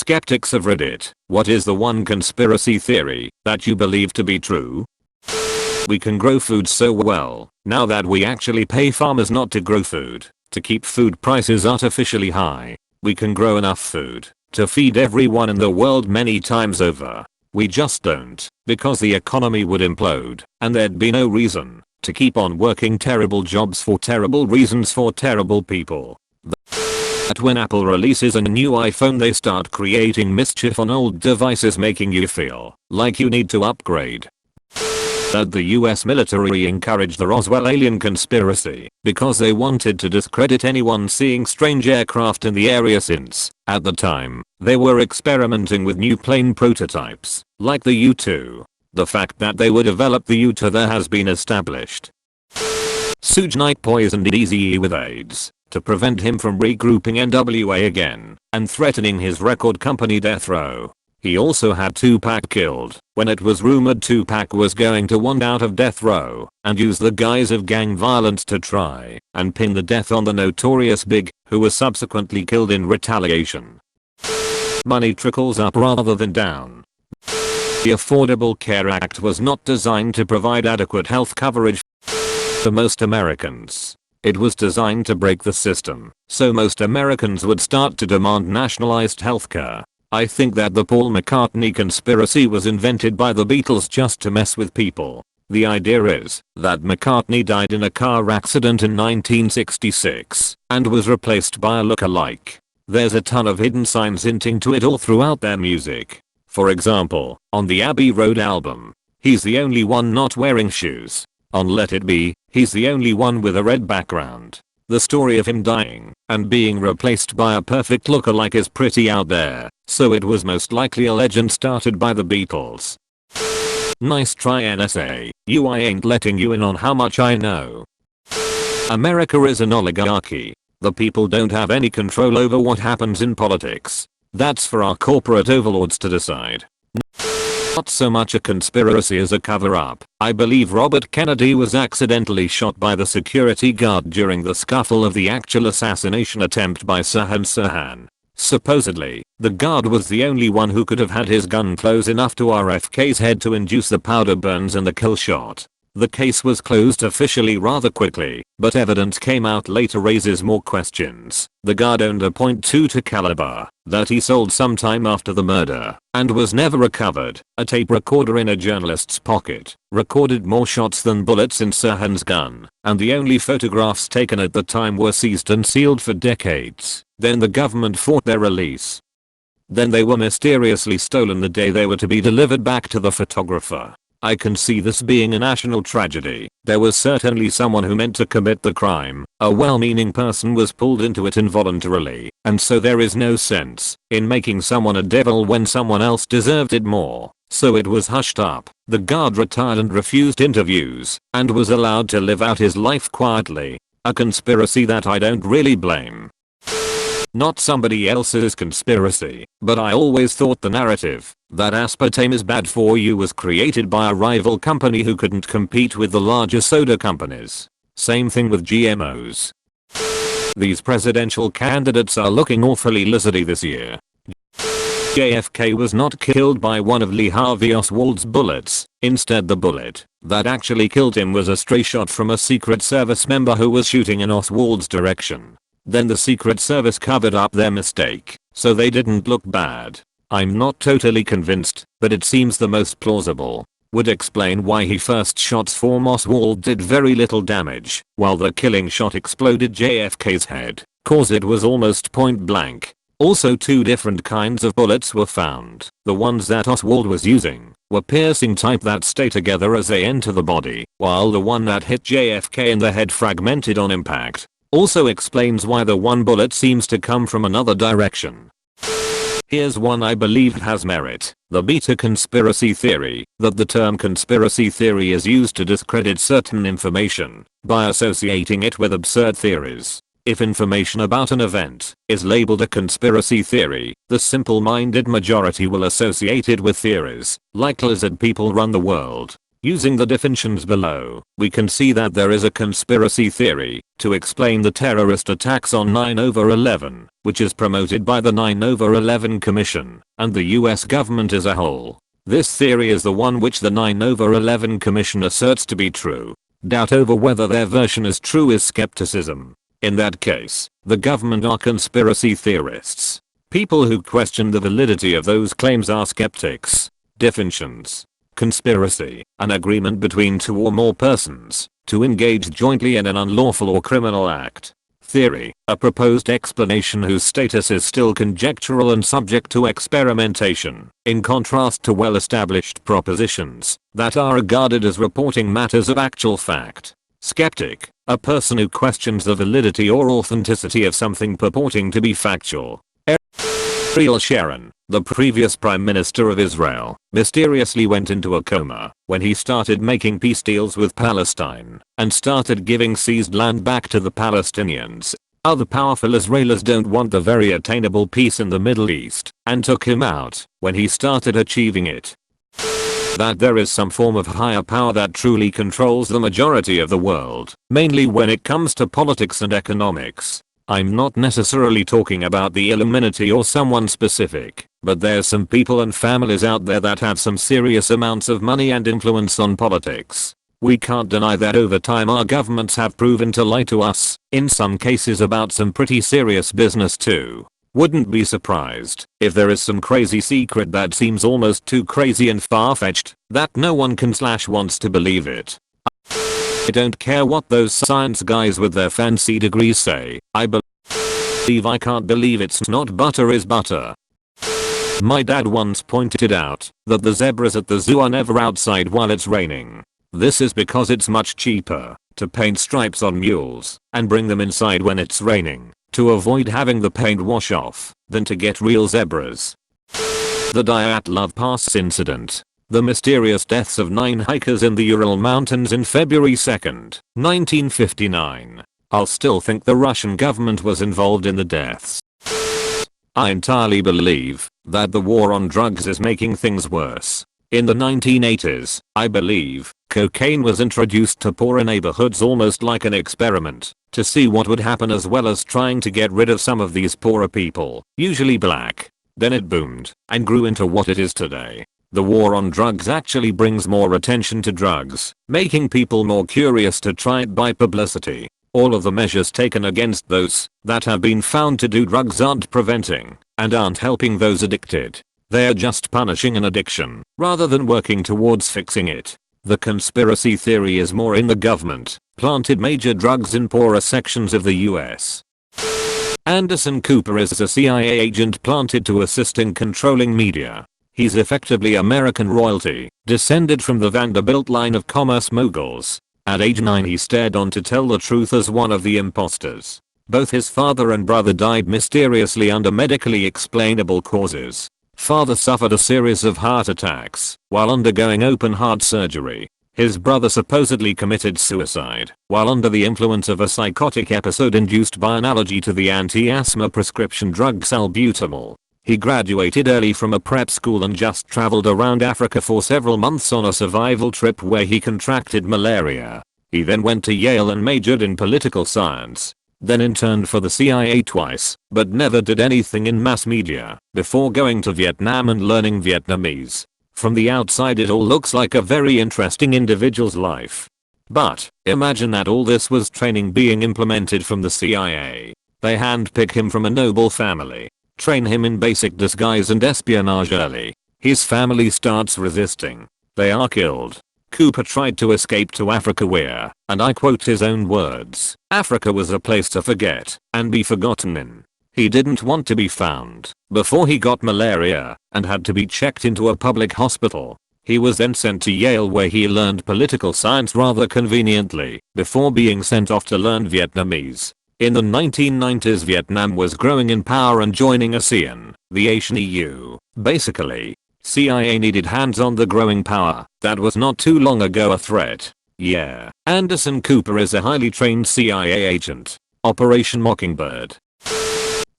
skeptics of Reddit, what is the one conspiracy theory that you believe to be true? We can grow food so well, now that we actually pay farmers not to grow food, to keep food prices artificially high. We can grow enough food to feed everyone in the world many times over. We just don't, because the economy would implode, and there'd be no reason to keep on working terrible jobs for terrible reasons for terrible people. That when Apple releases a new iPhone they start creating mischief on old devices making you feel like you need to upgrade. That the US military encouraged the Roswell alien conspiracy because they wanted to discredit anyone seeing strange aircraft in the area since, at the time, they were experimenting with new plane prototypes, like the U-2. The fact that they would develop the U-2 there has been established. Suge Knight poisoned Eazy-E with AIDS to prevent him from regrouping NWA again and threatening his record company Death Row. He also had Tupac killed when it was rumored Tupac was going to want out of Death Row and use the guise of gang violence to try and pin the death on the notorious Big, who was subsequently killed in retaliation. Money trickles up rather than down. The Affordable Care Act was not designed to provide adequate health coverage for most Americans. It was designed to break the system, so most Americans would start to demand nationalized healthcare. I think that the Paul McCartney conspiracy was invented by the Beatles just to mess with people. The idea is that McCartney died in a car accident in 1966 and was replaced by a look-alike. There's a ton of hidden signs hinting to it all throughout their music. For example, on the Abbey Road album, he's the only one not wearing shoes. On Let It Be, he's the only one with a red background. The story of him dying and being replaced by a perfect look-alike is pretty out there, so it was most likely a legend started by the Beatles. Nice try NSA, I ain't letting you in on how much I know. America is an oligarchy. The people don't have any control over what happens in politics. That's for our corporate overlords to decide. Not so much a conspiracy as a cover-up. I believe Robert Kennedy was accidentally shot by the security guard during the scuffle of the actual assassination attempt by Sirhan. Supposedly, the guard was the only one who could have had his gun close enough to RFK's head to induce the powder burns in the kill shot. The case was closed officially rather quickly, but evidence came out later raises more questions. The guard owned a .22 caliber that he sold sometime after the murder and was never recovered. A tape recorder in a journalist's pocket recorded more shots than bullets in Sirhan's gun, and the only photographs taken at the time were seized and sealed for decades. Then the government fought their release. Then they were mysteriously stolen the day they were to be delivered back to the photographer. I can see this being a national tragedy. There was certainly someone who meant to commit the crime. A well-meaning person was pulled into it involuntarily, and so there is no sense in making someone a devil when someone else deserved it more. So it was hushed up. The guard retired and refused interviews, and was allowed to live out his life quietly. A conspiracy that I don't really blame. Not somebody else's conspiracy, but I always thought the narrative that aspartame is bad for you was created by a rival company who couldn't compete with the larger soda companies. Same thing with GMOs. These presidential candidates are looking awfully lizardy this year. JFK was not killed by one of Lee Harvey Oswald's bullets. Instead, the bullet that actually killed him was a stray shot from a Secret Service member who was shooting in Oswald's direction. Then the Secret Service covered up their mistake, so they didn't look bad. I'm not totally convinced, but it seems the most plausible. Would explain why he first shots from Oswald did very little damage, while the killing shot exploded JFK's head, cause it was almost point blank. Also, two different kinds of bullets were found. The ones that Oswald was using were piercing type that stay together as they enter the body, while the one that hit JFK in the head fragmented on impact. Also explains why the one bullet seems to come from another direction. Here's one I believe has merit. The beta conspiracy theory, that the term conspiracy theory is used to discredit certain information by associating it with absurd theories. If information about an event is labeled a conspiracy theory, the simple-minded majority will associate it with theories like lizard people run the world. Using the definitions below, we can see that there is a conspiracy theory to explain the terrorist attacks on 9/11, which is promoted by the 9/11 Commission and the US government as a whole. This theory is the one which the 9/11 Commission asserts to be true. Doubt over whether their version is true is skepticism. In that case, the government are conspiracy theorists. People who question the validity of those claims are skeptics. Definitions. Conspiracy, an agreement between two or more persons to engage jointly in an unlawful or criminal act. Theory, a proposed explanation whose status is still conjectural and subject to experimentation, in contrast to well-established propositions that are regarded as reporting matters of actual fact. Skeptic, a person who questions the validity or authenticity of something purporting to be factual. Ariel Sharon, the previous Prime Minister of Israel, mysteriously went into a coma when he started making peace deals with Palestine and started giving seized land back to the Palestinians. Other powerful Israelis don't want the very attainable peace in the Middle East and took him out when he started achieving it. That there is some form of higher power that truly controls the majority of the world, mainly when it comes to politics and economics. I'm not necessarily talking about the Illuminati or someone specific, but there's some people and families out there that have some serious amounts of money and influence on politics. We can't deny that over time our governments have proven to lie to us, in some cases about some pretty serious business too. Wouldn't be surprised if there is some crazy secret that seems almost too crazy and far-fetched that no one wants to believe it. I don't care what those science guys with their fancy degrees say. I believe I can't believe it's not butter is butter. My dad once pointed out that the zebras at the zoo are never outside while it's raining. This is because it's much cheaper to paint stripes on mules and bring them inside when it's raining to avoid having the paint wash off than to get real zebras. The Dyatlov Pass incident. The mysterious deaths of 9 hikers in the Ural Mountains in February 2, 1959. I'll still think the Russian government was involved in the deaths. I entirely believe that the war on drugs is making things worse. In the 1980s, I believe, cocaine was introduced to poorer neighborhoods almost like an experiment to see what would happen, as well as trying to get rid of some of these poorer people, usually black. Then it boomed and grew into what it is today. The war on drugs actually brings more attention to drugs, making people more curious to try it by publicity. All of the measures taken against those that have been found to do drugs aren't preventing and aren't helping those addicted. They are just punishing an addiction rather than working towards fixing it. The conspiracy theory is more in the government planted major drugs in poorer sections of the US. Anderson Cooper is a CIA agent planted to assist in controlling media. He's effectively American royalty, descended from the Vanderbilt line of commerce moguls. At age 9 he stared on to tell the truth as one of the imposters. Both his father and brother died mysteriously under medically explainable causes. Father suffered a series of heart attacks while undergoing open heart surgery. His brother supposedly committed suicide while under the influence of a psychotic episode induced by an allergy to the anti-asthma prescription drug salbutamol. He graduated early from a prep school and just traveled around Africa for several months on a survival trip where he contracted malaria. He then went to Yale and majored in political science. Then interned for the CIA twice, but never did anything in mass media, before going to Vietnam and learning Vietnamese. From the outside it all looks like a very interesting individual's life. But, imagine that all this was training being implemented from the CIA. They handpick him from a noble family. Train him in basic disguise and espionage early. His family starts resisting. They are killed. Cooper tried to escape to Africa where, and I quote his own words, Africa was a place to forget and be forgotten in. He didn't want to be found before he got malaria and had to be checked into a public hospital. He was then sent to Yale where he learned political science rather conveniently before being sent off to learn Vietnamese. In the 1990s Vietnam was growing in power and joining ASEAN, the Asian EU. Basically, CIA needed hands on the growing power that was not too long ago a threat. Yeah, Anderson Cooper is a highly trained CIA agent. Operation Mockingbird.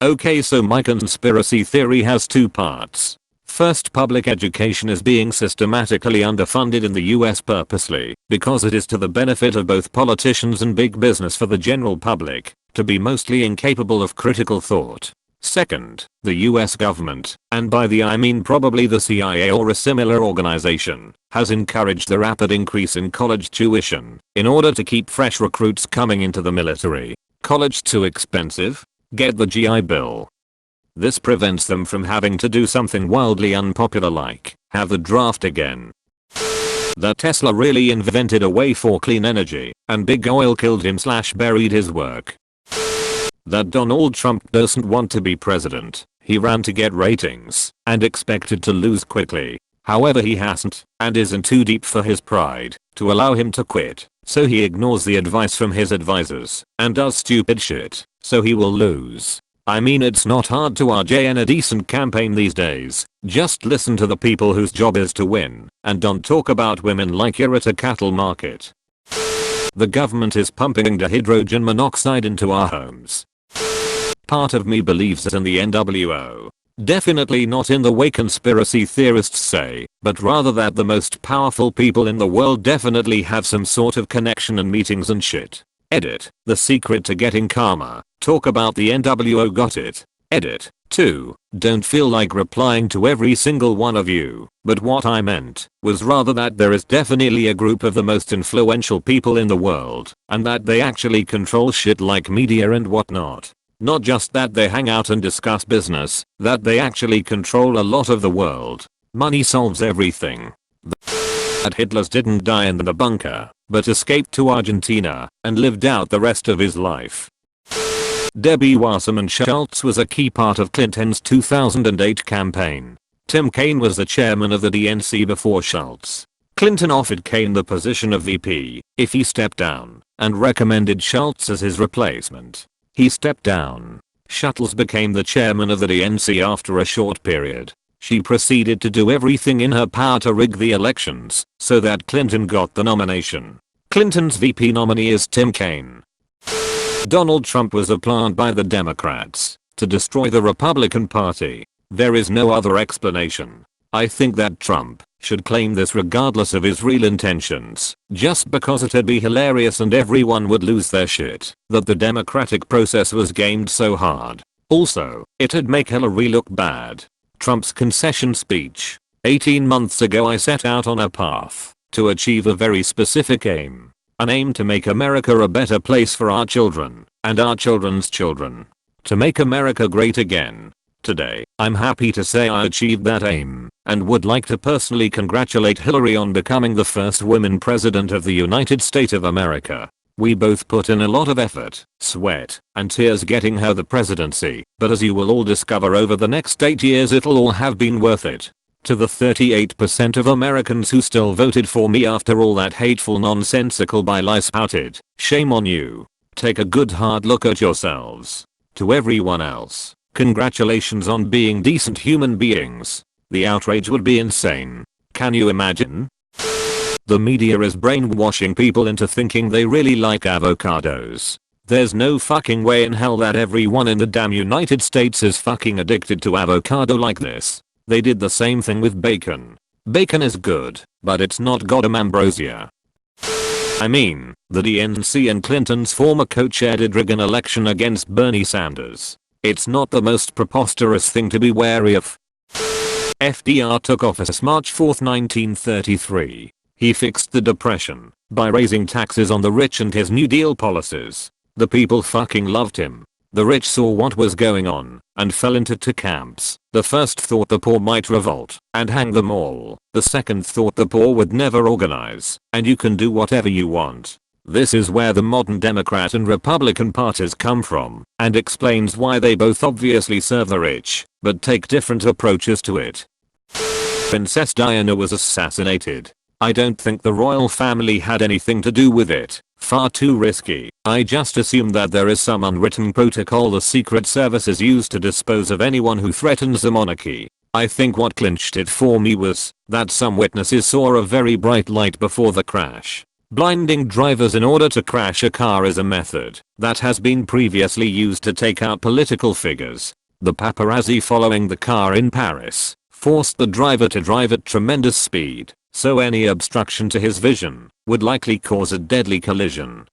Okay, so my conspiracy theory has two parts. First, public education is being systematically underfunded in the US purposely because it is to the benefit of both politicians and big business for the general public to be mostly incapable of critical thought. Second, the US government, and by the I mean probably the CIA or a similar organization, has encouraged the rapid increase in college tuition in order to keep fresh recruits coming into the military. College too expensive? Get the GI Bill. This prevents them from having to do something wildly unpopular like have the draft again. That Tesla really invented a way for clean energy, and big oil killed him / buried his work. That Donald Trump doesn't want to be president. He ran to get ratings and expected to lose quickly. However, he hasn't and isn't too deep for his pride to allow him to quit, so he ignores the advice from his advisors and does stupid shit, so he will lose. I mean, it's not hard to RJ a decent campaign these days. Just listen to the people whose job is to win and don't talk about women like you're at a cattle market. The government is pumping dihydrogen monoxide into our homes. Part of me believes it in the NWO. Definitely not in the way conspiracy theorists say, but rather that the most powerful people in the world definitely have some sort of connection and meetings and shit. Edit. The secret to getting karma. Talk about the NWO. Got it. Edit. 2. Don't feel like replying to every single one of you, but what I meant was rather that there is definitely a group of the most influential people in the world, and that they actually control shit like media and whatnot. Not just that they hang out and discuss business, that they actually control a lot of the world. Money solves everything. That Hitler didn't die in the bunker, but escaped to Argentina and lived out the rest of his life. Debbie Wasserman Schultz was a key part of Clinton's 2008 campaign. Tim Kaine was the chairman of the DNC before Schultz. Clinton offered Kaine the position of VP if he stepped down and recommended Schultz as his replacement. He stepped down. Schultz became the chairman of the DNC after a short period. She proceeded to do everything in her power to rig the elections so that Clinton got the nomination. Clinton's VP nominee is Tim Kaine. Donald Trump was a plant by the Democrats to destroy the Republican Party. There is no other explanation. I think that Trump should claim this regardless of his real intentions, just because it'd be hilarious and everyone would lose their shit that the democratic process was gamed so hard. Also, it'd make Hillary look bad. Trump's concession speech. 18 months ago I set out on a path to achieve a very specific aim. An aim to make America a better place for our children and our children's children. To make America great again. Today, I'm happy to say I achieved that aim and would like to personally congratulate Hillary on becoming the first woman president of the United States of America. We both put in a lot of effort, sweat, and tears getting her the presidency, but as you will all discover over the next 8 years it'll all have been worth it. To the 38% of Americans who still voted for me after all that hateful nonsensical bile spouted, shame on you. Take a good hard look at yourselves. To everyone else, congratulations on being decent human beings. The outrage would be insane. Can you imagine? The media is brainwashing people into thinking they really like avocados. There's no fucking way in hell that everyone in the damn United States is fucking addicted to avocado like this. They did the same thing with bacon. Bacon is good, but it's not goddamn ambrosia. I mean, the DNC and Clinton's former co-chair did rig an election against Bernie Sanders. It's not the most preposterous thing to be wary of. FDR took office March 4, 1933. He fixed the Depression by raising taxes on the rich and his New Deal policies. The people fucking loved him. The rich saw what was going on and fell into two camps. The first thought the poor might revolt and hang them all. The second thought the poor would never organize and you can do whatever you want. This is where the modern Democrat and Republican parties come from and explains why they both obviously serve the rich but take different approaches to it. Princess Diana was assassinated. I don't think the royal family had anything to do with it. Far too risky. I just assume that there is some unwritten protocol the Secret Services use to dispose of anyone who threatens the monarchy. I think what clinched it for me was that some witnesses saw a very bright light before the crash. Blinding drivers in order to crash a car is a method that has been previously used to take out political figures. The paparazzi following the car in Paris forced the driver to drive at tremendous speed, so any obstruction to his vision would likely cause a deadly collision.